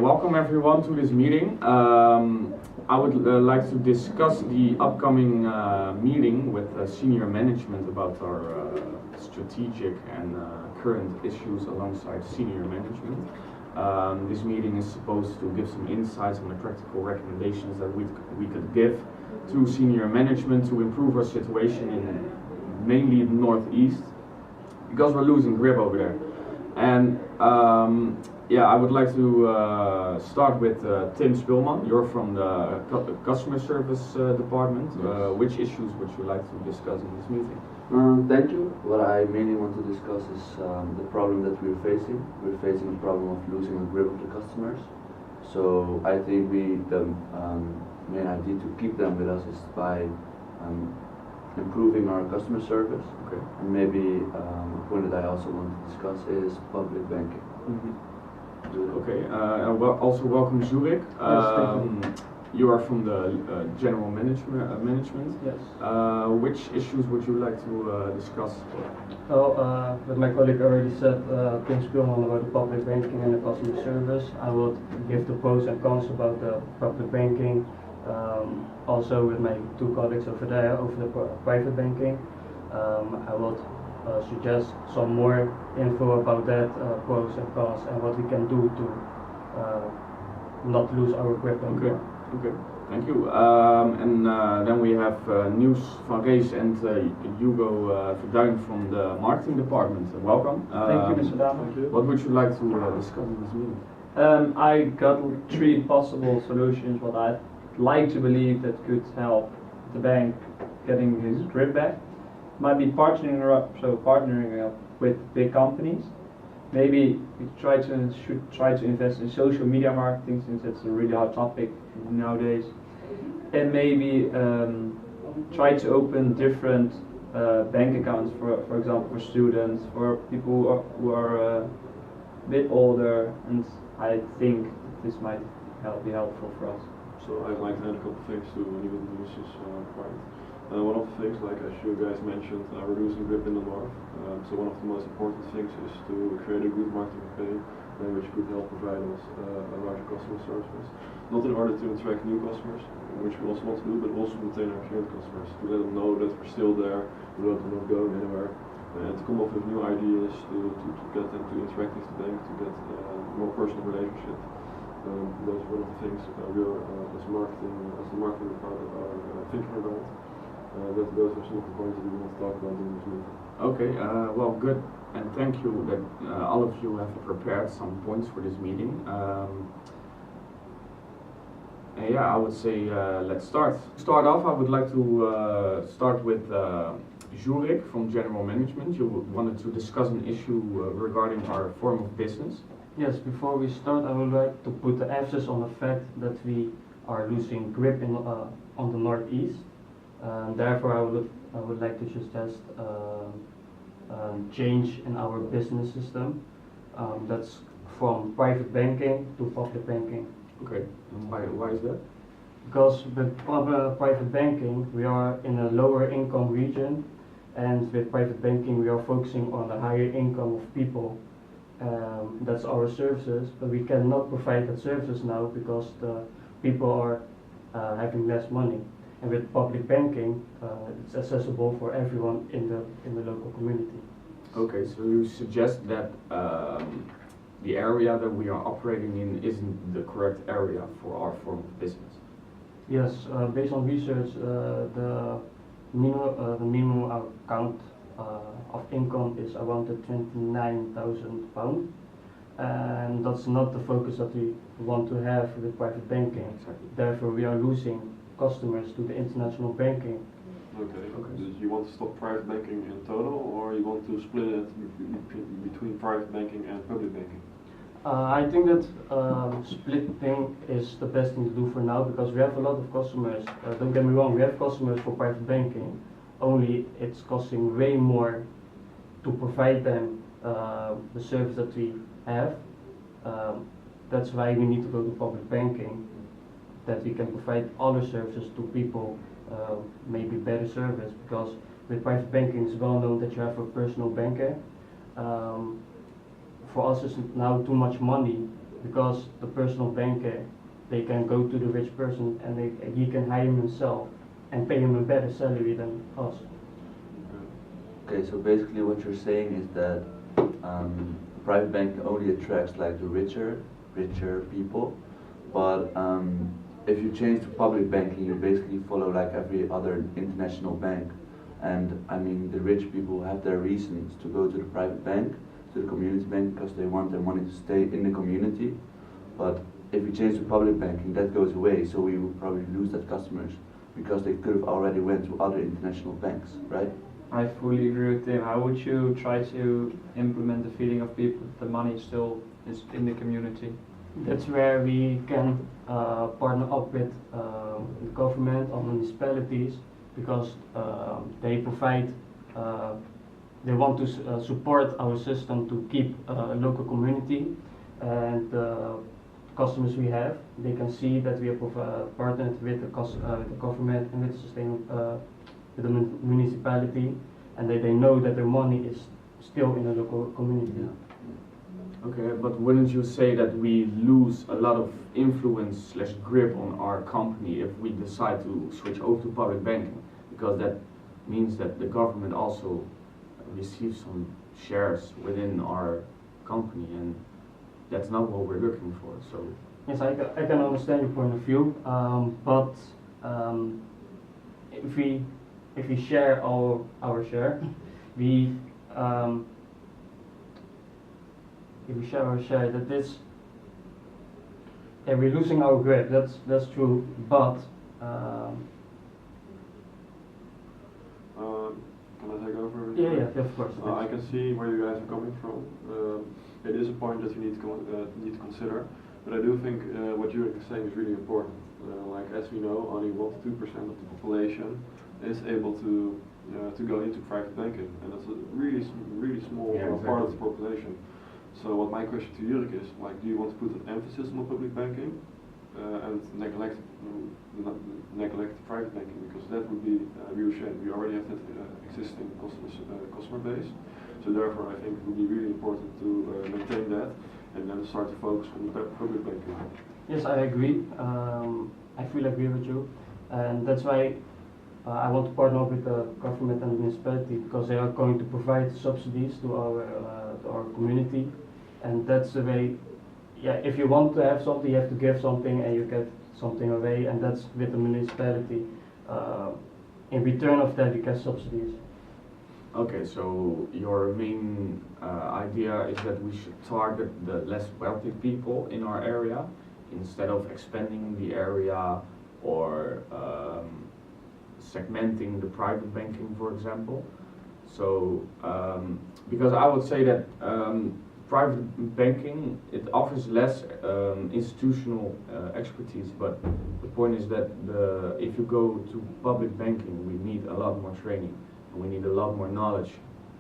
welcome everyone to this meeting. I would like to discuss the upcoming meeting with senior management about our strategic and current issues alongside senior management. This meeting is supposed to give some insights on the practical recommendations that we could give to senior management to improve our situation in mainly the Northeast, because we're losing grip over there. And yeah, I would like to start with Tim Spulman. You're from the customer service department. Which issues would you like to discuss in this meeting? Thank you. What I mainly want to discuss is the problem that we're facing. We're facing a problem of losing a grip of the customers. So I think the main idea to keep them with us is by improving our customer service. Okay. And maybe a point that I also want to discuss is public banking. Okay. Also welcome Zurich. You are from the general management. Yes. Which issues would you like to discuss? Well, what my colleague already said, Tim Spulman about the public banking and the customer service. I will give the pros and cons about the public banking. Also with my two colleagues over there, over the private banking. I will suggest some more info about that, pros and cons, and what we can do to not lose our grip on Okay. Okay, thank you. And then we have Niels van Rees and Hugo Verduin from the marketing department. Welcome. Thank you, Mr. Dama. What would you like to discuss in this meeting? I got three possible solutions what I'd like to believe that could help the bank getting his grip back. Might be partnering up with big companies. Maybe we should try to invest in social media marketing, since it's a really hot topic nowadays. And maybe try to open different bank accounts, for example, for students, for people who are a bit older, and I think this might be helpful for us. So I'd like to add a couple of things to Niels' point. One of the things, like as you guys mentioned, reducing grip in the north. So one of the most important things is to create a good marketing campaign which could help provide us a larger customer service. Not in order to attract new customers, which we also want to do, but also to retain our current customers, to let them know that we're still there, we're not going anywhere, and to come up with new ideas to get them to interact with the bank, to get a more personal relationship. Those are one of the things we are, as the marketing department, are thinking about. Those are some of the points that we want to talk about in this meeting. Okay, well, good, and thank you that all of you have prepared some points for this meeting. And yeah, I would say let's start. To start off, I would like to start with Zurich from General Management. You wanted to discuss an issue regarding our form of business. Yes, before we start, I would like to put the emphasis on the fact that we are losing grip on the Northeast. Therefore, I would like to suggest change in our business system. That's from private banking to public banking. Okay, and why is that? Because with private banking, we are in a lower income region, and with private banking, we are focusing on the higher income of people. That's our services, but we cannot provide that services now because the people are having less money. And with public banking, it's accessible for everyone in the local community. Okay, so you suggest that the area that we are operating in isn't the correct area for our form of business? Yes, based on research, the minimum account of income is around £29,000, and that's not the focus that we want to have with private banking. Exactly. Therefore, we are losing customers to the international banking. Okay. Do you want to stop private banking in total, or you want to split it between private banking and public banking? I think that splitting is the best thing to do for now, because we have a lot of customers. Don't get me wrong, we have customers for private banking, only it's costing way more to provide them the service that we have. That's why we need to go to public banking, that we can provide other services to people, maybe better service, because with private banking it's well known that you have a personal banker. For us it's now too much money because the personal banker, they can go to the rich person and he can hire him himself and pay him a better salary than us. Okay, so basically what you're saying is that private bank only attracts like the richer people, but if you change to public banking, you basically follow like every other international bank, and I mean the rich people have their reasons to go to the private bank, to the community bank, because they want their money to stay in the community. But if we change to public banking, that goes away, so we will probably lose that customers because they could have already went to other international banks, right? I fully agree with Tim. How would you try to implement the feeling of people that the money still is in the community? That's where we can partner up with the government or municipalities, because they provide, they want to support our system to keep a local community, and the customers we have, they can see that we are partnered with the government and with the municipality, and they know that their money is still in the local community. Yeah. Okay, but wouldn't you say that we lose a lot of influence / grip on our company if we decide to switch over to public banking? Because that means that the government also receives some shares within our company, and that's not what we're looking for. So Yes, I can understand your point of view, but if we share our share, if we share our share, that is, yeah, we're losing our grip. That's true, but Can I take over? yeah, of course. I can see where you guys are coming from. It is a point that you need to consider, but I do think what you're saying is really important. Like, as we know, only 1 to 2% of the population is able to go into private banking, and that's a really small part of the population. So what my question to Jurk is, like, do you want to put an emphasis on public banking and neglect private banking? Because that would be a real shame. We already have that existing customer base, so therefore I think it would be really important to maintain that and then start to focus on the public banking. Yes, I agree. I fully agree with you, and that's why I want to partner up with the government and the municipality, because they are going to provide subsidies to our community, and that's the way. Yeah, if you want to have something, you have to give something, and you get something away, and that's with the municipality. In return of that, you get subsidies. okay, so your main idea is that we should target the less wealthy people in our area instead of expanding the area or segmenting the private banking, for example. So, because I would say that private banking, it offers less institutional expertise, but the point is that if you go to public banking, we need a lot more training, and we need a lot more knowledge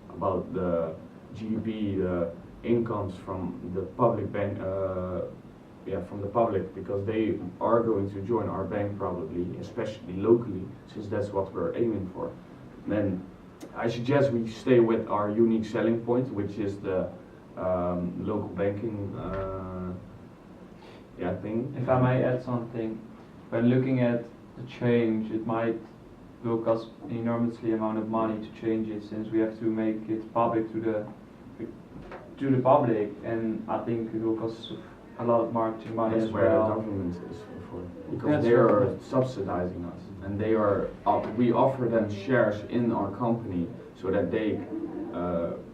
about the GDP, the incomes from the public bank, from the public, because they are going to join our bank probably, especially locally, since that's what we're aiming for. Then I suggest we stay with our unique selling point, which is the local banking thing. If I may add something, when looking at the change, it might will cost an enormously amount of money to change it, since we have to make it public to the public, and I think it will cost a lot of marketing money That's as where the well. government is for, because That's they are right. subsidizing us, and they are we offer them shares in our company so that they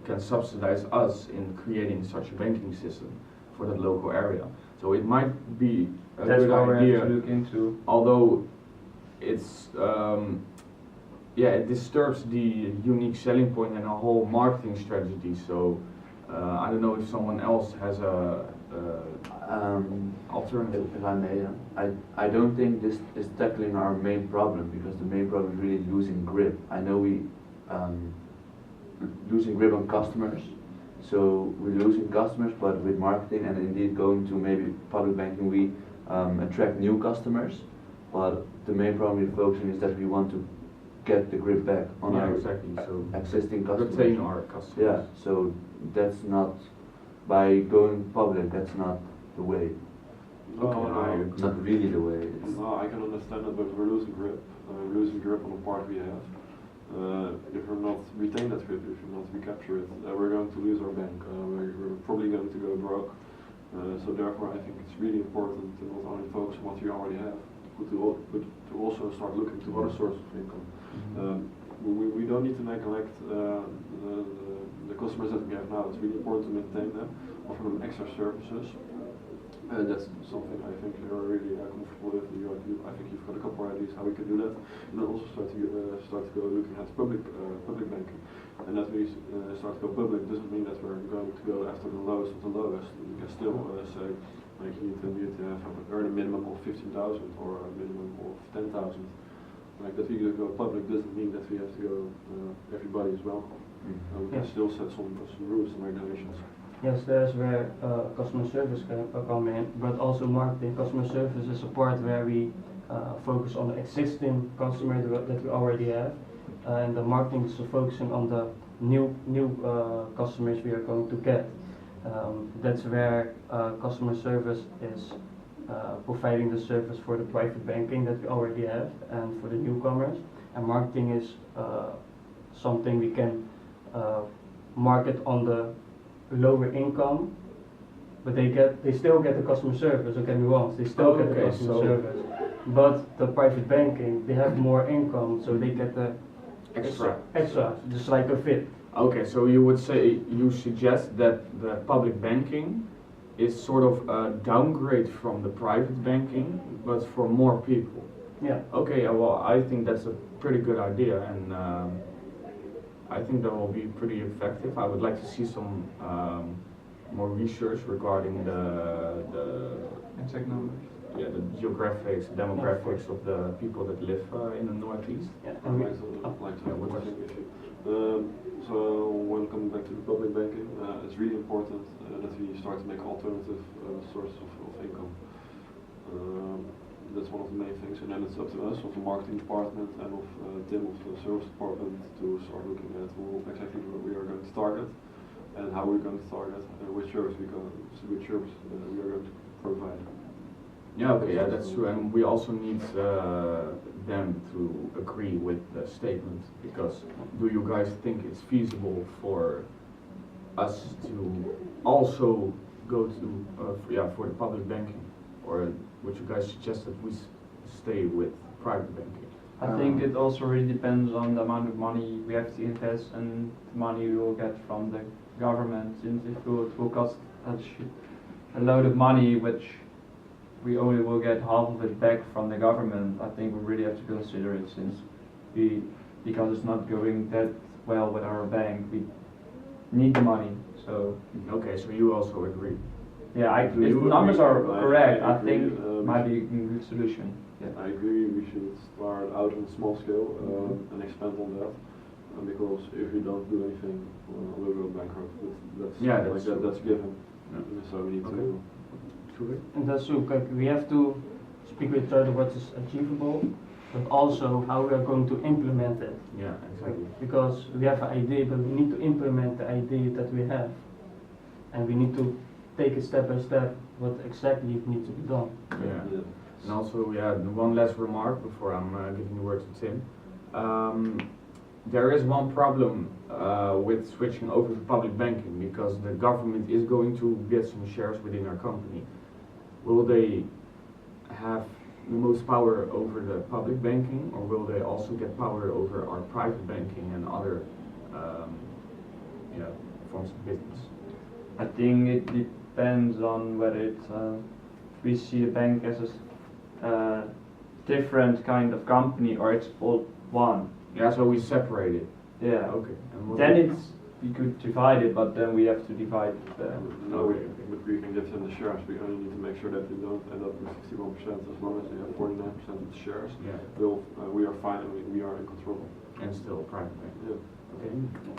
can subsidize us in creating such a banking system for that local area. So it might be a That's good what we idea, have to look into. although it's it disturbs the unique selling point and our whole marketing strategy. So I don't know if someone else has a alternative. If I may, I don't think this is tackling our main problem, because the main problem is really losing grip. I know we losing grip on customers, so we're losing customers, but with marketing and indeed going to maybe public banking, we attract new customers. But the main problem we're focusing is that we want to get the grip back on our exactly. So existing customers. retain our customers. Yeah, so that's not, by going public, that's not the way. Okay, No, I no. agree. Not really the way. It's, No, I can understand that, but we're losing grip. Losing grip on the part we have. If we're not retain that grip, if we're not recapture it, we're going to lose our bank. We're probably going to go broke. So therefore, I think it's really important to not only focus on what we already have, but to also start looking to other sources of income. We don't need to neglect the customers that we have now. It's really important to maintain them, offer them extra services. That's something I think you're really comfortable with. I think you've got a couple of ideas how we can do that, and then also start to go looking at public banking. And that we start to go public doesn't mean that we're going to go after the lowest of the lowest. We can still say like you need to earn a minimum of 15,000 or a minimum of 10,000. Like that we go public doesn't mean that we have to go everybody as well. We can still set some rules and regulations. Yes, there's where customer service can come in, but also marketing. Customer service is a part where we focus on the existing customer that we already have, and the marketing is focusing on the new customers we are going to get. That's where customer service is providing the service for the private banking that we already have and for the newcomers. And marketing is something we can market on the lower income, but they still get the customer service. Don't get me wrong, they still get the customer service. But the private banking, they have more income, so they get the extra, just like a fit. Okay, so you would say, you suggest that the public banking is sort of a downgrade from the private banking, but for more people. Yeah. Okay, well, I think that's a pretty good idea, and I think that will be pretty effective. I would like to see some more research regarding the Exact numbers. the geographics, demographics of the people that live in the Northeast. Yeah. I'd like to have one thing with you. So when coming back to the public banking, it's really important that we start to make alternative sources of income. That's one of the main things, and then it's up to us, of the marketing department and of Tim of the service department, to start looking at exactly what we are going to target and how we're going to target and which service we are going to provide. Yeah, okay, yeah, that's true, and we also need them to agree with the statement, because do you guys think it's feasible for us to also go to for the public banking, or would you guys suggest that we stay with private banking? I think it also really depends on the amount of money we have to invest and the money we will get from the government. Since if it will cost a load of money, which we only will get half of it back from the government, I think we really have to consider it, because it's not going that well with our bank. We need the money, so. Okay, so you also agree? Yeah, if the numbers are correct, I think it might be a good solution. Yeah. I agree, we should start out on a small scale and expand on that. Because if we don't do anything, we'll go bankrupt. That's given. Yeah. So we need to. And that's true. We have to speak with each other what is achievable, but also how we are going to implement it. Yeah, exactly. Because we have an idea, but we need to implement the idea that we have, and we need to take it step by step what exactly needs to be done. Yeah. And also, one last remark before I'm giving the word to Tim. There is one problem with switching over to public banking, because the government is going to get some shares within our company. Will they have the most power over the public banking, or will they also get power over our private banking and other forms of business? I think it depends on whether it's we see the bank as a different kind of company or it's all one. Yeah, so we separate it. Yeah. Okay. And Then we could divide it, but then we have to divide. No, but we can give them the shares. We only need to make sure that they don't end up with 51%. As long as they have 49% of the shares, we are fine and we are in control. And still private bank. Yeah. Okay.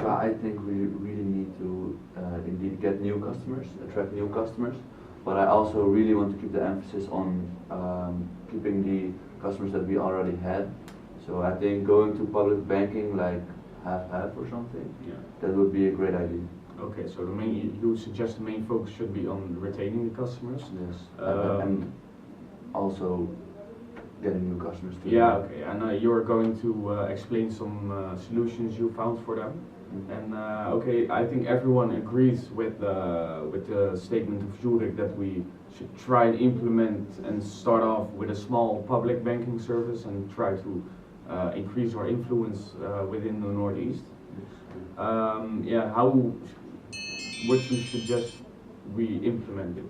I think we really need to indeed get new customers, attract new customers, but I also really want to keep the emphasis on keeping the customers that we already had. So I think going to public banking like half or something, that would be a great idea. Okay, so the main, you suggest the main focus should be on retaining the customers? Yes. Um, And also getting new customers too. Yeah, okay, and you're going to explain some solutions you found for them. Mhm. And okay, I think everyone agrees with the statement of Zurich that we should try and implement and start off with a small public banking service and try to increase our influence within the Northeast. Yeah, how would you suggest we implement it?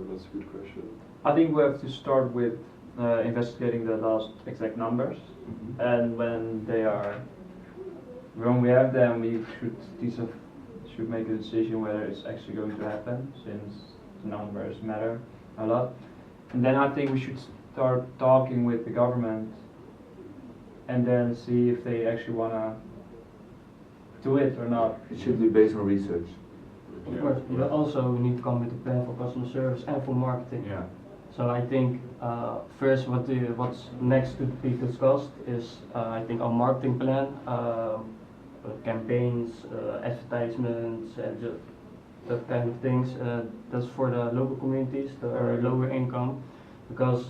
That's a good question. I think we have to start with investigating the last exact numbers, and when we have them, we should make a decision whether it's actually going to happen, since the numbers matter a lot. And then I think we should start talking with the government, and then see if they actually wanna do it or not. It should be based on research. Of course, but also we need to come with a plan for customer service and for marketing. Yeah. So I think first what's next to be discussed is I think our marketing plan, campaigns, advertisements, and just that kind of things. That's for the local communities that are lower income, because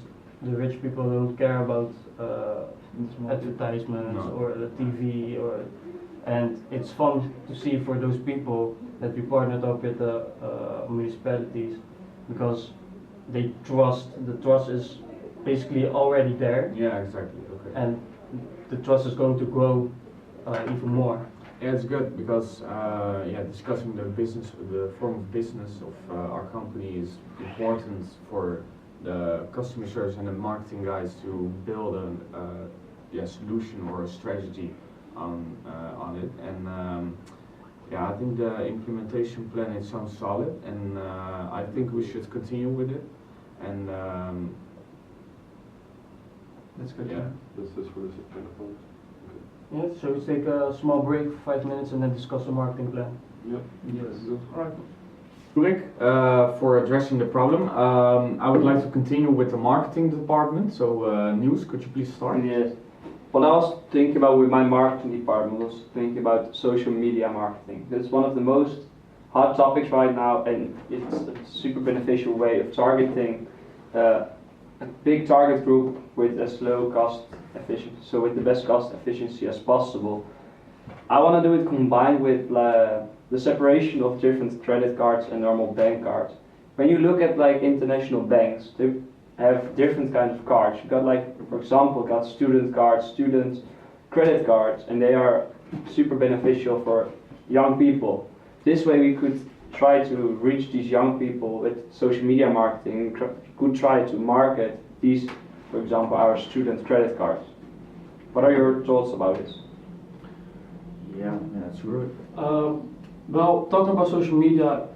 the rich people don't care about advertisements No. or the TV, and it's fun to see for those people that we partnered up with the municipalities, because the trust is basically already there, Yeah, exactly. Okay. and the trust is going to grow even more. Yeah, it's good because yeah, discussing the form of business of our company is important for the customer service and the marketing guys to build a solution or a strategy on it. And yeah, I think the implementation plan, it sounds solid, and I think we should continue with it. And That's good. yeah. That's for this agenda point. Yeah, so we take a small break for 5 minutes and then discuss the marketing plan. Yep. Yes. Alright. Zurich, for addressing the problem, I would like to continue with the marketing department. So, Niels, could you please start? Yes. What I was thinking about with my marketing department was thinking about social media marketing. That's one of the most hot topics right now, and it's a super beneficial way of targeting a big target group with as low cost efficiency, so with the best cost efficiency as possible. I want to do it combined with the separation of different credit cards and normal bank cards. When you look at like international banks, they have different kinds of cards. You got like, for example, got student cards, student credit cards, and they are super beneficial for young people. This way we could try to reach these young people with social media marketing. We could try to market these, for example, our student credit cards. What are your thoughts about this? Yeah, that's good. Well, talking about social media,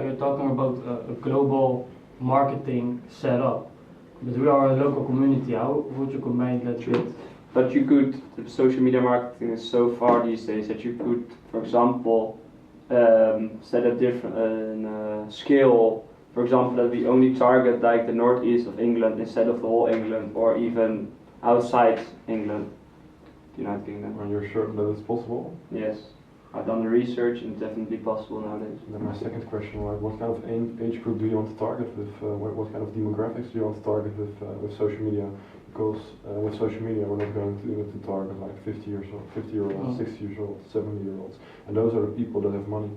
you're talking about a global marketing setup, but we are a local community. How would you combine that with? But you could, the social media marketing is so far these days that you could, for example, set a different scale. For example, that we only target like the northeast of England instead of the whole England, or even outside England, the United Kingdom. Are you sure that it's possible? Yes, I've done the research and it's definitely possible nowadays. And then my second question, like, what kind of age group do you want to target with? What kind of demographics do you want to target with social media? Because with social media, we're not going to target like 50-year-olds, 60-year-olds, 70-year-olds, and those are the people that have money.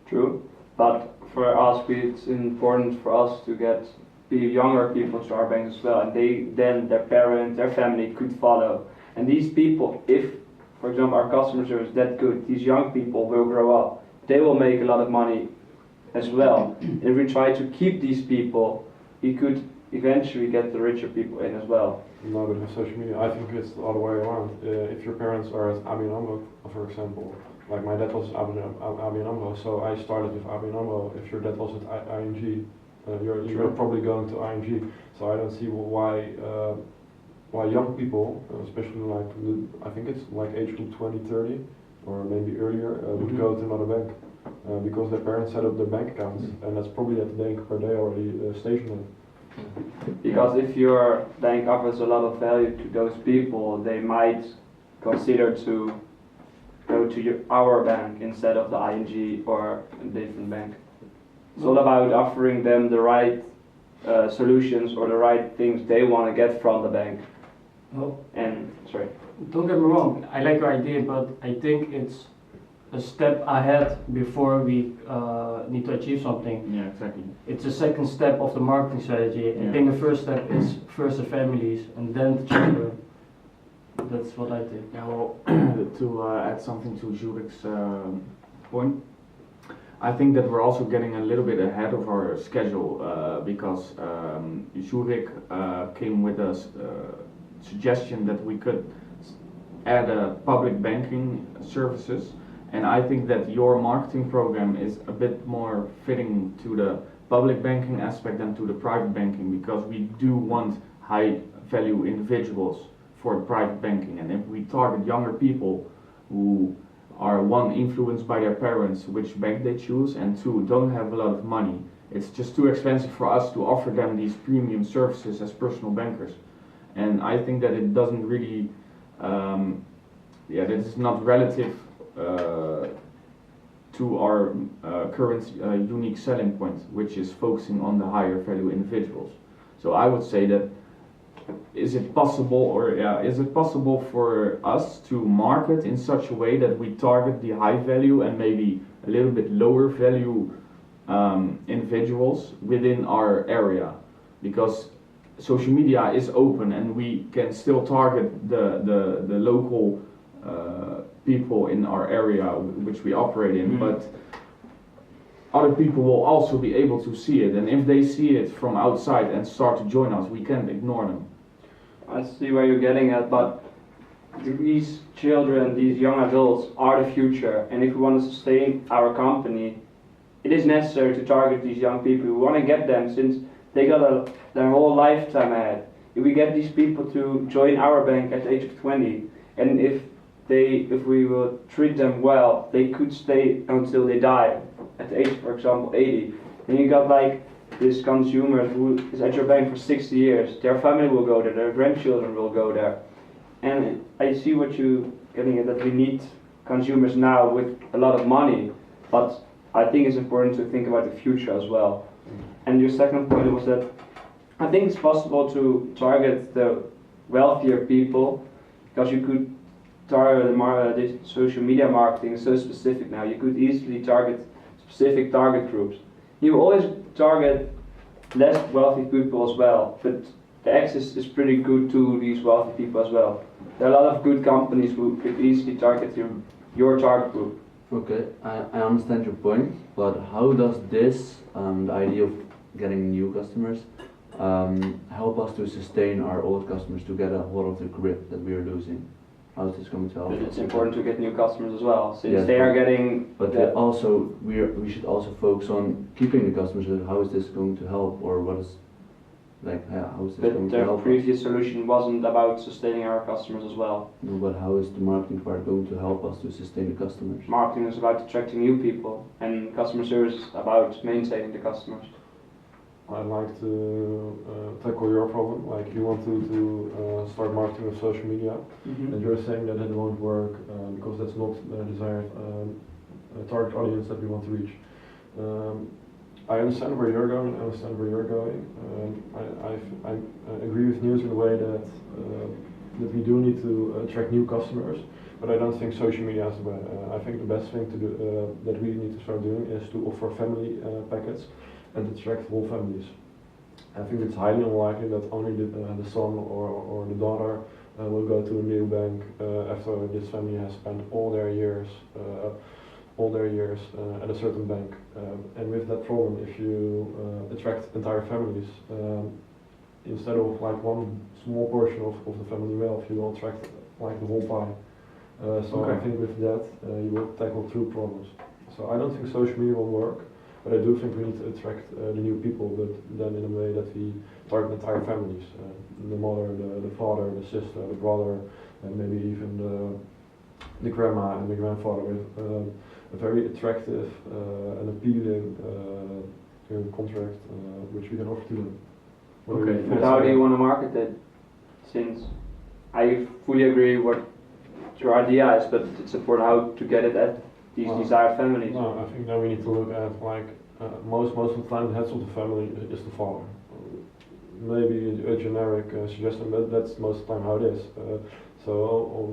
True, but for us, it's important for us to get the younger people to our banks as well, and then their parents, their family could follow. And these people, if, for example, our customer service is that good, these young people will grow up. They will make a lot of money as well. If we try to keep these people, we could eventually get the richer people in as well. No, but with social media, I think it's the other way around. If your parents are at ABN AMRO, for example, like my dad was ABN AMRO, so I started with ABN AMRO. If your dad was at ING, you're probably going to ING. So I don't see why young people, especially like I think it's like age group 20, 30, or maybe earlier, would go to another bank because their parents set up their bank accounts, and that's probably at the bank where they already stationed. Because if your bank offers a lot of value to those people, they might consider to to our bank instead of the ING or a different bank. It's all about offering them the right solutions or the right things they want to get from the bank. Well, And sorry. don't get me wrong, I like your idea, but I think it's a step ahead before we need to achieve something. Yeah, exactly. It's a second step of the marketing strategy. I Yeah. think the first step is first the families and then the children. That's what I think. Yeah, well, to add something to Zurich's point, I think that we're also getting a little bit ahead of our schedule because Zurich came with a suggestion that we could add public banking services, and I think that your marketing program is a bit more fitting to the public banking aspect than to the private banking, because we do want high value individuals for private banking, and if we target younger people who are, one, influenced by their parents which bank they choose, and two, don't have a lot of money, it's just too expensive for us to offer them these premium services as personal bankers. And I think that it doesn't really, that is not relative to our current unique selling point, which is focusing on the higher value individuals. So I would say that is it possible for us to market in such a way that we target the high value and maybe a little bit lower value individuals within our area? Because social media is open and we can still target the local people in our area which we operate in, but other people will also be able to see it, and if they see it from outside and start to join us, we can't ignore them. I see where you're getting at, but these children, these young adults are the future, and if we want to sustain our company, it is necessary to target these young people. We want to get them, since they got their whole lifetime ahead. If we get these people to join our bank at the age of 20, and if we will treat them well, they could stay until they die at the age, for example, 80. Then you got like this consumer who is at your bank for 60 years. Their family will go there, their grandchildren will go there. And I see what you're getting at, that we need consumers now with a lot of money, but I think it's important to think about the future as well. And your second point was that I think it's possible to target the wealthier people, because you could target the social media marketing is so specific now. You could easily target specific target groups. You always target less wealthy people as well, but the access is pretty good to these wealthy people as well. There are a lot of good companies who could easily target your target group. Okay, I understand your point, but how does this, the idea of getting new customers, help us to sustain our old customers, to get a hold of the grip that we are losing? How is this going to help? It's important to get new customers as well, since Yes, they are getting. But we should also focus on keeping the customers. How is this going to help, or what is, how is this going But to the help? previous solution wasn't about sustaining our customers as well. No, but how is the marketing part going to help us to sustain the customers? Marketing is about attracting new people, and customer service is about maintaining the customers. I'd like to tackle your problem. Like, you want to start marketing with social media, and you're saying that it won't work because that's not the desired target audience that we want to reach. I understand where you're going. I understand where you're going. I agree with Niels in the way that we do need to attract new customers, but I don't think social media is the way. I think the best thing to do that we need to start doing is to offer family packets and attract whole families. I think it's highly unlikely that only the son or the daughter will go to a new bank after this family has spent all their years at a certain bank. And with that problem, if you attract entire families, instead of like one small portion of the family wealth, you will attract like the whole pie. So I think with that you will tackle two problems. So I don't think social media will work. But I do think we need to attract the new people, but then in a way that we target entire families. The mother, the father, the sister, the brother, and maybe even the grandma and the grandfather with a very attractive and appealing contract which we can offer to them. But how do you want to market it? Since I fully agree what your idea is, but it's important how to get it at these desired families. No, I think then we need to look at like most of the time the heads of the family is the father. Maybe a generic suggestion, but that's most of the time how it is. So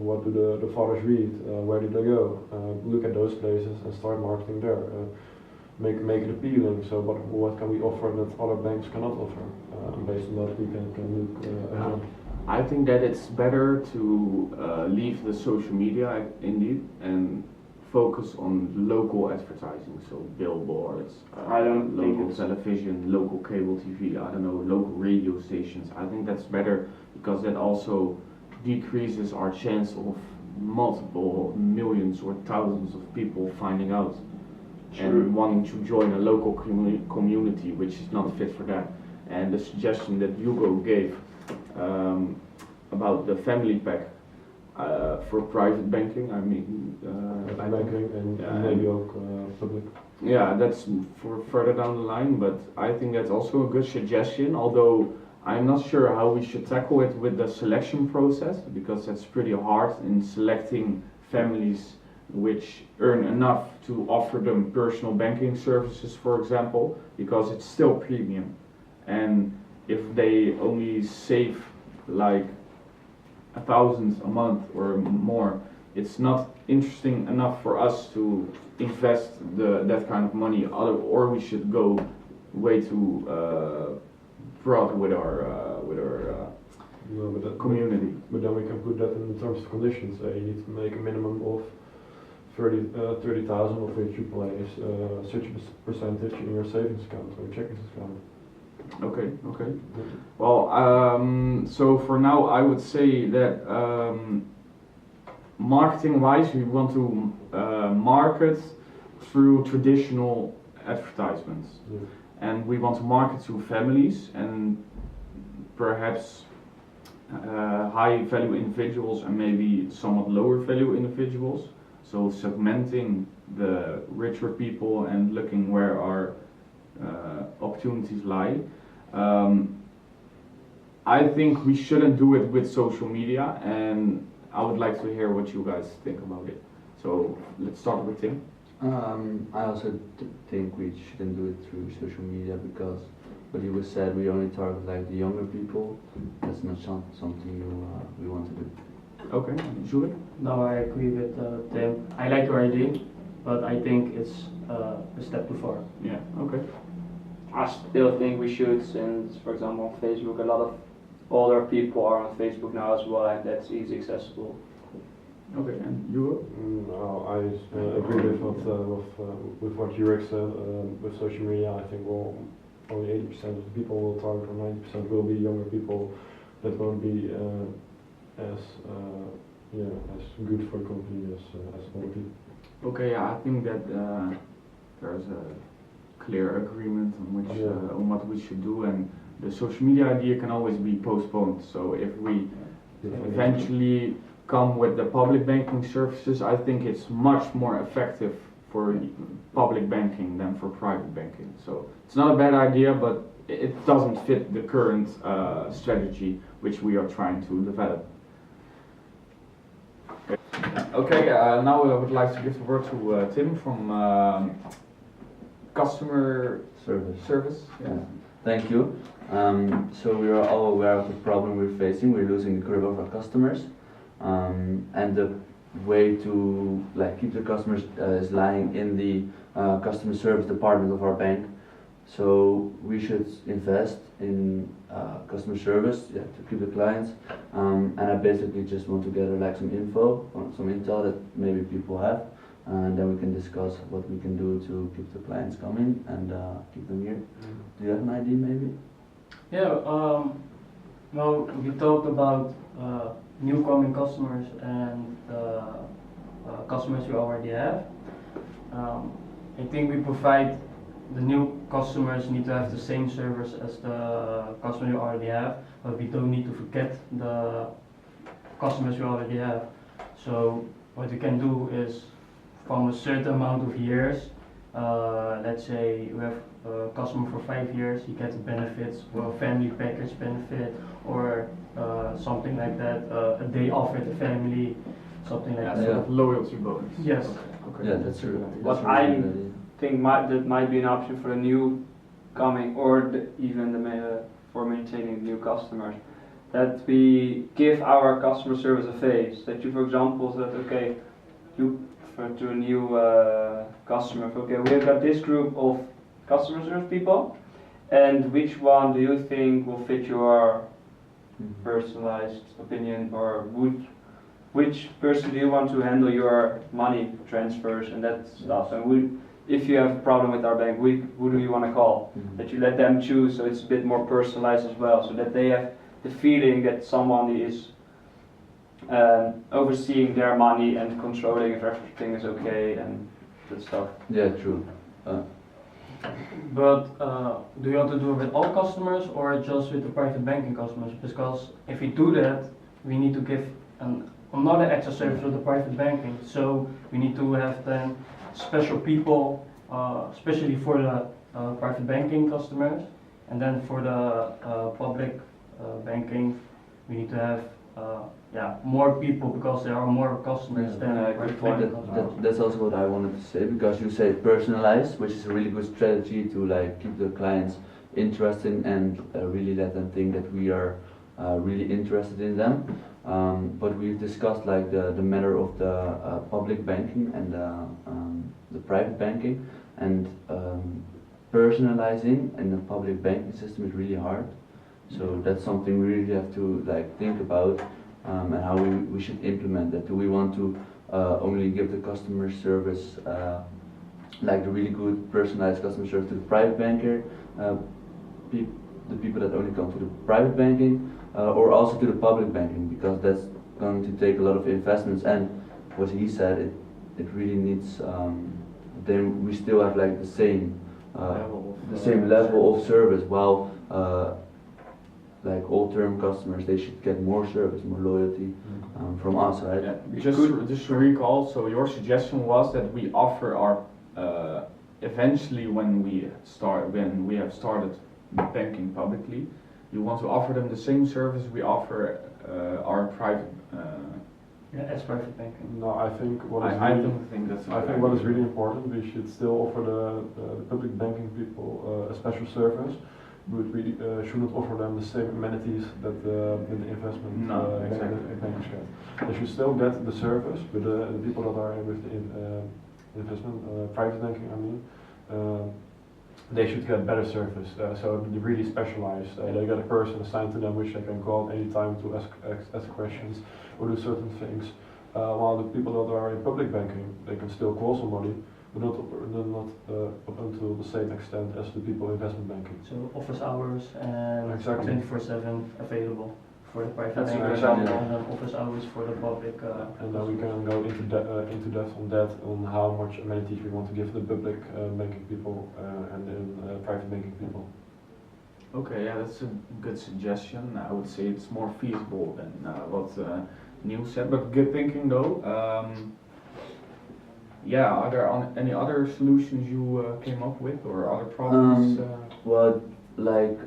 what do the fathers read? Where do they go? Look at those places and start marketing there. Make it appealing. So what can we offer that other banks cannot offer? Based on that we can look ahead. I think that it's better to leave the social media indeed and focus on local advertising, so billboards, I don't think local it's television, local cable TV, I don't know, local radio stations. I think that's better because that also decreases our chance of multiple millions or thousands of people finding out and wanting to join a local community which is not fit for that. And the suggestion that Hugo gave about the family pack for private banking, I mean, banking and maybe also public. yeah, that's for further down the line, but I think that's also a good suggestion, although I'm not sure how we should tackle it with the selection process, because that's pretty hard in selecting families which earn enough to offer them personal banking services, for example, because it's still premium. And if they only save like 1,000 a month or more, it's not interesting enough for us to invest that kind of money, or we should go way too broad with our No, but that, community. but then we can put that in terms of conditions. You need to make a minimum of 30,000 of which you place such a percentage in your savings account or checking account. Okay, okay. Well, so for now I would say that marketing-wise we want to market through traditional advertisements. Yeah. And we want to market to families and perhaps high value individuals and maybe somewhat lower value individuals. So segmenting the richer people and looking where our opportunities lie. I think we shouldn't do it with social media, and I would like to hear what you guys think about it. So let's start with Tim. I also think we shouldn't do it through social media because what you said, we only target like the younger people. That's not something we want to do. Okay, Julie? No, I agree with Tim. I like your idea, but I think it's a step too far. Yeah, okay. I still think we should, since, for example, on Facebook, a lot of older people are on Facebook now as well, and that's easy accessible. Okay, and you? No, I agree with what Jurek said. With social media, I think only 80% of the people will target, or 90% will be younger people that won't be as good for the company as older people. Okay, yeah, I think that there's a clear agreement on which on what we should do, and the social media idea can always be postponed. So if we eventually come with the public banking services, I think it's much more effective for public banking than for private banking. So it's not a bad idea, but it doesn't fit the current strategy which we are trying to develop. Okay, now I would like to give the word to Tim from customer service. Yeah. Thank you. So we are all aware of the problem we're facing. We're losing the grip of our customers, and the way to keep the customers is lying in the customer service department of our bank. So we should invest in customer service to keep the clients. And I basically just want to gather some info, or some intel that maybe people have, and then we can discuss what we can do to keep the clients coming and keep them here. Do you have an idea maybe? Yeah, well, we talked about newcoming customers and customers we already have. I think we provide the new customers need to have the same service as the customers we already have, but we don't need to forget the customers we already have. So what we can do is, from a certain amount of years, let's say we have a customer for 5 years, you get the benefits, or a family package benefit, or something like that, a day off with the family. something like Yeah, that. sort of loyalty bonus. Yes. Okay. Yeah, that's true. What That's a really I good idea. think that might be an option for the new coming, or even for maintaining new customers, that we give our customer service a face. That you, for example, said, okay, you to a new customer, okay, we've got this group of customer service people, and which one do you think will fit your personalized opinion, or which person do you want to handle your money transfers and that stuff? And if you have a problem with our bank, who do you want to call? That you let them choose, so it's a bit more personalized as well, so that they have the feeling that someone is overseeing their money and controlling if everything is okay and that stuff. Yeah, true. But do you want to do it with all customers or just with the private banking customers? Because if we do that, we need to give another extra service for the private banking. So we need to have then special people, especially for the private banking customers, and then for the public banking, we need to have more people because there are more customers than private banking customers. That's also what I wanted to say, because you say personalized, which is a really good strategy to like keep the clients interested and really let them think that we are really interested in them. But we've discussed like the matter of the public banking and the private banking, and personalizing in the public banking system is really hard. So that's something we really have to like think about, and how we should implement that. Do we want to only give the customer service, like the really good personalized customer service to the private banker, the people that only come to the private banking, or also to the public banking, because that's going to take a lot of investments, and what he said, it really needs, then we still have like the same level of service, while like all-term customers, they should get more service, more loyalty from us, right? Yeah, just to recall, so your suggestion was that we offer our eventually when we have started banking publicly, you want to offer them the same service we offer our private. As private banking. No, I think I don't think that's. I think what is really important, we should still offer the public banking people a special service, but we shouldn't offer them the same amenities that the investment bankers get. They should still get the service, but the people that are with the investment, private banking, I mean, they should get better service. So they're really specialized. They get a person assigned to them which they can call at any time to ask questions or do certain things. While the people that are in public banking, they can still call somebody, but not up until the same extent as the people in investment banking. So office hours and Exactly. 24/7 available for the private That's a banking, good example. and then office hours for the public. And then we can go into depth on that, on how much amenities we want to give the public banking people and private banking people. Okay, yeah, that's a good suggestion. I would say it's more feasible than what Neil said, but good thinking though. Yeah, are there any other solutions you came up with, or other problems? Well, like,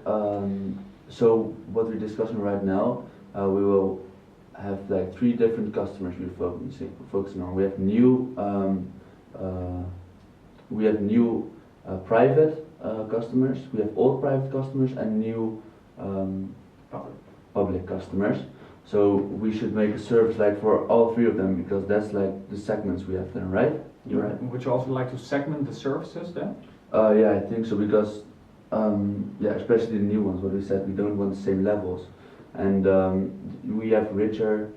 so what we're discussing right now, we will have like 3 different customers we're focusing on. We have new private customers, we have old private customers, and new public customers. So we should make a service like for all 3 of them, because that's like the segments we have then, right? You're right. Would you also like to segment the services then? Yeah, I think so, because yeah, especially the new ones, what we said, we don't want the same levels, and we have richer